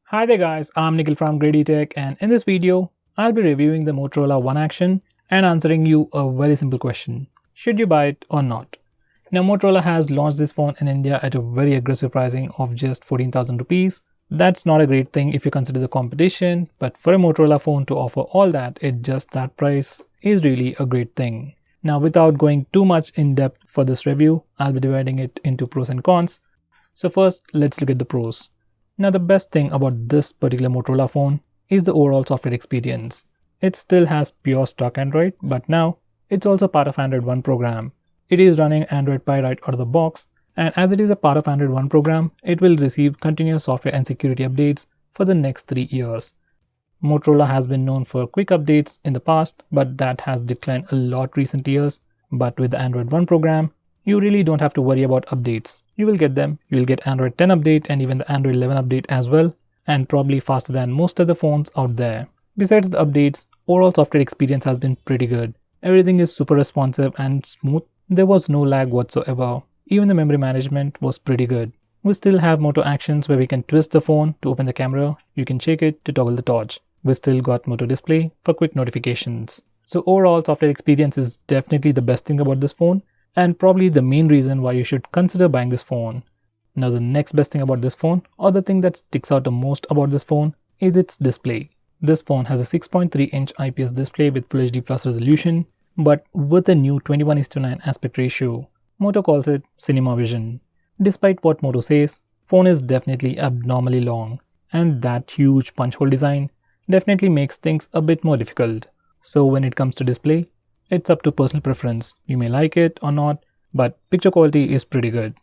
Hi there guys, I'm Nikhil from GreedyTech, and in this video, I'll be reviewing the Motorola One Action and answering you a very simple question. Should you buy it or not? Now Motorola has launched this phone in India at a very aggressive pricing of just 14,000 rupees. That's not a great thing if you consider the competition, but for a Motorola phone to offer all that at just that price is really a great thing. Now without going too much in depth for this review, I'll be dividing it into pros and cons. So first, let's look at the pros. Now the best thing about this particular Motorola phone is the overall software experience. It still has pure stock Android, but now it's also part of Android One program. It is running Android Pie right out of the box, and as it is a part of Android One program, it will receive continuous software and security updates for the next 3 years. Motorola has been known for quick updates in the past, but that has declined a lot recent years. But with the Android One program, you really don't have to worry about updates. You will get them. You will get Android 10 update and even the Android 11 update as well, and probably faster than most of the phones out there. Besides the updates, overall software experience has been pretty good. Everything is super responsive and smooth. There was no lag whatsoever. Even the memory management was pretty good. We still have Moto actions where we can twist the phone to open the camera. You can shake it to toggle the torch. We still got Moto display for quick notifications. So overall software experience is definitely the best thing about this phone, and probably the main reason why you should consider buying this phone. Now the next best thing about this phone, or the thing that sticks out the most about this phone, is its display. This phone has a 6.3-inch IPS display with Full HD Plus resolution, but with a new 21:9 aspect ratio. Moto calls it CinemaVision. Despite what Moto says, phone is definitely abnormally long, and that huge punch hole design definitely makes things a bit more difficult. So when it comes to display, it's up to personal preference. You may like it or not, but picture quality is pretty good.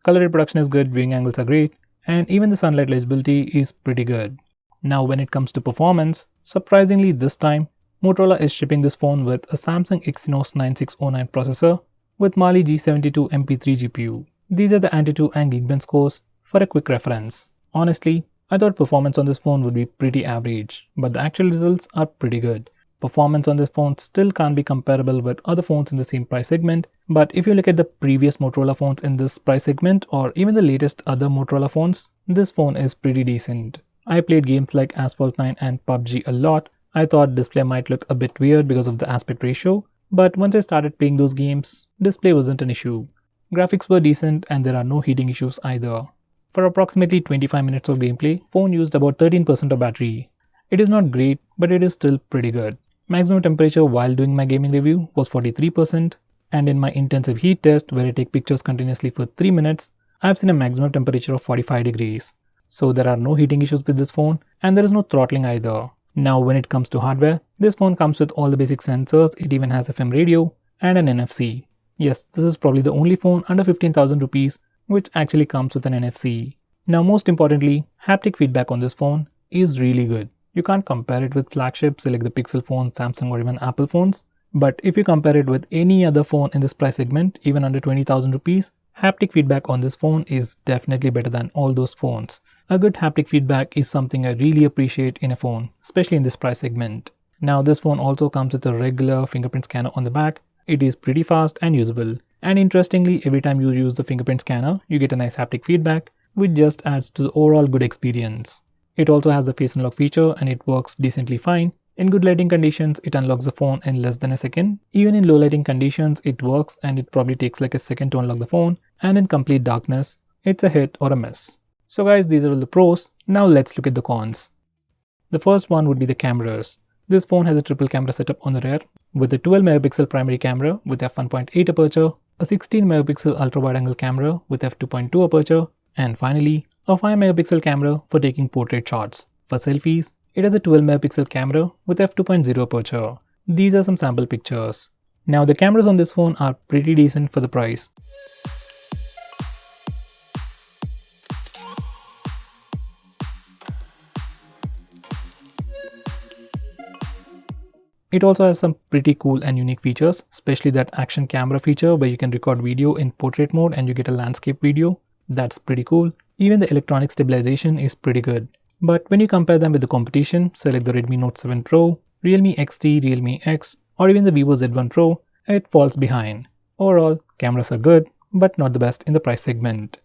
Color reproduction is good, viewing angles are great, and even the sunlight legibility is pretty good. Now when it comes to performance, surprisingly this time, Motorola is shipping this phone with a Samsung Exynos 9609 processor with Mali G72 MP3 GPU. These are the Antutu and Geekbench scores for a quick reference. Honestly, I thought performance on this phone would be pretty average, but the actual results are pretty good. Performance on this phone still can't be comparable with other phones in the same price segment, but if you look at the previous Motorola phones in this price segment or even the latest other Motorola phones, this phone is pretty decent. I played games like Asphalt 9 and PUBG a lot. I thought display might look a bit weird because of the aspect ratio, but once I started playing those games, display wasn't an issue. Graphics were decent and there are no heating issues either. For approximately 25 minutes of gameplay, phone used about 13% of battery. It is not great, but it is still pretty good. Maximum temperature while doing my gaming review was 43%, and in my intensive heat test where I take pictures continuously for 3 minutes, I've seen a maximum temperature of 45 degrees. So there are no heating issues with this phone, and there is no throttling either. Now when it comes to hardware, this phone comes with all the basic sensors. It even has FM radio and an NFC. Yes, this is probably the only phone under 15,000 rupees which actually comes with an NFC. Now most importantly, haptic feedback on this phone is really good. You can't compare it with flagships like the Pixel phone, Samsung or even Apple phones. But if you compare it with any other phone in this price segment, even under 20,000 rupees, haptic feedback on this phone is definitely better than all those phones. A good haptic feedback is something I really appreciate in a phone, especially in this price segment. Now this phone also comes with a regular fingerprint scanner on the back. It is pretty fast and usable. And interestingly, every time you use the fingerprint scanner, you get a nice haptic feedback, which just adds to the overall good experience. It also has the face unlock feature and it works decently fine. In good lighting conditions, it unlocks the phone in less than a second. Even in low lighting conditions, it works and it probably takes like a second to unlock the phone. And in complete darkness, it's a hit or a miss. So guys, these are all the pros. Now let's look at the cons. The first one would be the cameras. This phone has a triple camera setup on the rear with a 12 megapixel primary camera with f1.8 aperture, a 16 megapixel ultra wide angle camera with f2.2 aperture, and finally, a 5 megapixel camera for taking portrait shots. For selfies, it has a 12 megapixel camera with f2.0 aperture. These are some sample pictures. Now the cameras on this phone are pretty decent for the price. It also has some pretty cool and unique features, especially that action camera feature where you can record video in portrait mode and you get a landscape video. That's pretty cool. Even the electronic stabilization is pretty good. But when you compare them with the competition, say like the Redmi Note 7 Pro, Realme XT, Realme X, or even the Vivo Z1 Pro, it falls behind. Overall, cameras are good, but not the best in the price segment.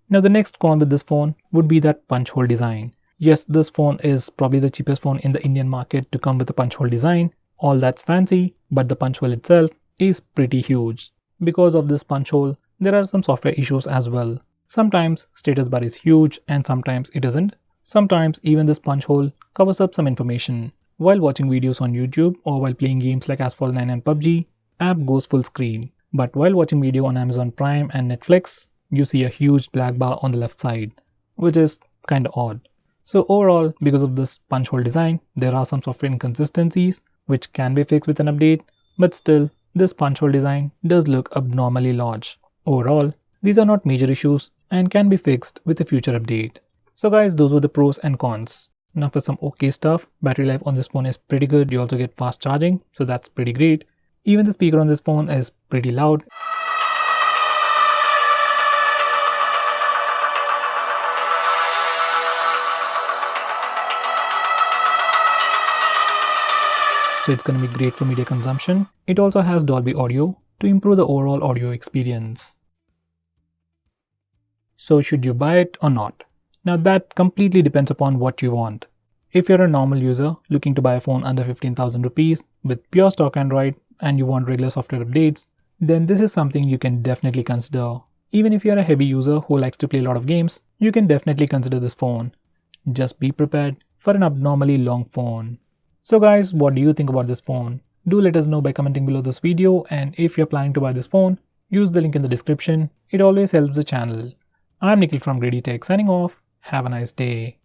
Now the next con with this phone would be that punch hole design. Yes, this phone is probably the cheapest phone in the Indian market to come with a punch hole design. All that's fancy, but the punch hole itself is pretty huge. Because of this punch hole, there are some software issues as well. Sometimes status bar is huge and sometimes it isn't. Sometimes even this punch hole covers up some information. While watching videos on YouTube or while playing games like Asphalt 9 and PUBG, app goes full screen. But while watching video on Amazon Prime and Netflix, you see a huge black bar on the left side, which is kinda odd. So overall, because of this punch hole design, there are some software inconsistencies which can be fixed with an update, but still, this punch hole design does look abnormally large. Overall, these are not major issues and can be fixed with a future update. So guys, those were the pros and cons. Now for some okay stuff, battery life on this phone is pretty good. You also get fast charging, so that's pretty great. Even the speaker on this phone is pretty loud. So it's going to be great for media consumption. It also has Dolby Audio to improve the overall audio experience. So should you buy it or not? Now that completely depends upon what you want. If you're a normal user looking to buy a phone under 15,000 rupees with pure stock Android and you want regular software updates, then this is something you can definitely consider. Even if you're a heavy user who likes to play a lot of games, you can definitely consider this phone. Just be prepared for an abnormally long phone. So guys, what do you think about this phone? Do let us know by commenting below this video, and if you're planning to buy this phone, use the link in the description. It always helps the channel. I'm Nikhil from GreedyTech signing off. Have a nice day.